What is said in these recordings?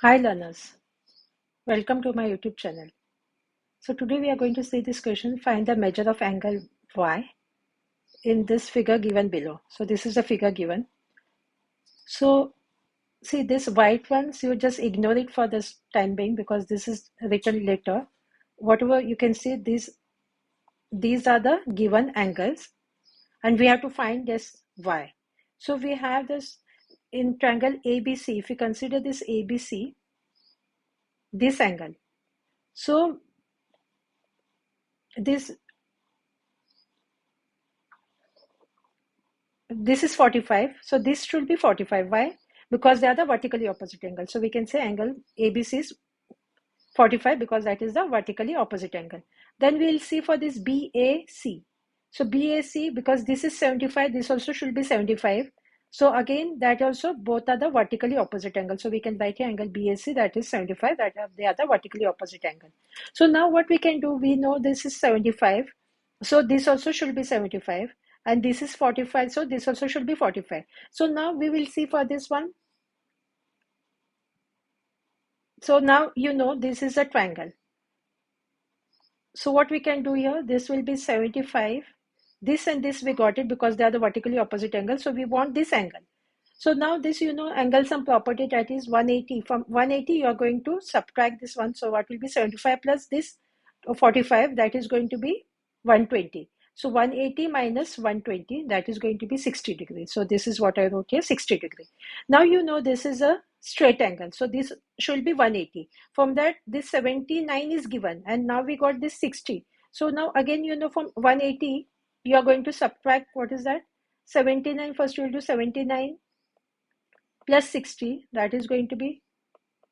Hi learners, welcome to my YouTube channel. So today we are going to see this question, find the measure of angle y in this figure given below. So this is the figure given. So see this white ones, you just ignore it for this time being because this is written later. Whatever you can see, these are the given angles and we have to find this y. So we have this in triangle ABC, if you consider this ABC, this angle. So this is 45, so this should be 45. Why? Because they are the vertically opposite angle. So we can say angle ABC is 45 because that is the vertically opposite angle. Then we'll see for this BAC. So BAC, because this is 75, this also should be 75. So again, that also both are the vertically opposite angle. So we can write here angle BAC, that is 75, that they are the vertically opposite angle. So now what we can do, we know this is 75. So this also should be 75 and this is 45. So this also should be 45. So now we will see for this one. So now you know this is a triangle. So what we can do here, this will be 75. This and this we got it because they are the vertically opposite angle. So we want this angle. So now this, you know, angle sum property, that is 180. From 180, you are going to subtract this one. So what will be 75 plus this 45, that is going to be 120. So 180 minus 120, that is going to be 60 degrees. So this is what I wrote here, 60 degrees. Now you know this is a straight angle. So this should be 180. From that, this 79 is given. And now we got this 60. So now again, you know, from 180, you are going to subtract, what is that? 79, first you will do 79 plus 60, that is going to be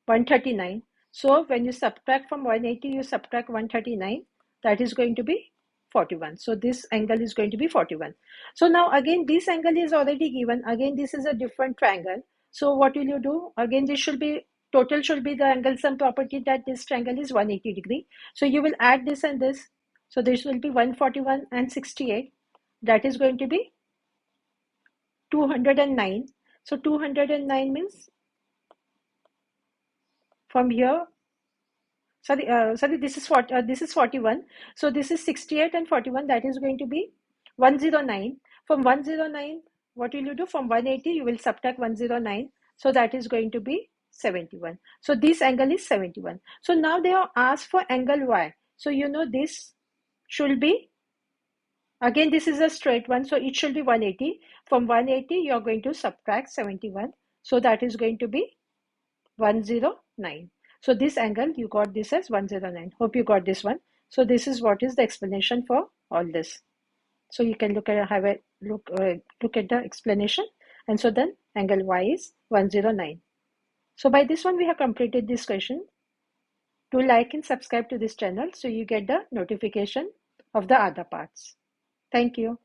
139. So when you subtract from 180, you subtract 139, that is going to be 41. So this angle is going to be 41. So now again, this angle is already given. Again, this is a different triangle. So what will you do? Again, this should be, total should be the angle sum property, that this triangle is 180 degree. So you will add this and this. So this will be 141 and 68. That is going to be 209. So 209 means from here, sorry, this is 41. So this is 68 and 41, that is going to be 109. From 109, what will you do? From 180, you will subtract 109. So that is going to be 71. So this angle is 71. So now they are asked for angle y. So you know this should be, again, this is a straight one. So it should be 180. From 180, you are going to subtract 71. So that is going to be 109. So this angle, you got this as 109. Hope you got this one. So this is what is the explanation for all this. So you can look at look at the explanation. And so then angle y is 109. So by this one, we have completed this question. Do like and subscribe to this channel so you get the notification of the other parts. Thank you.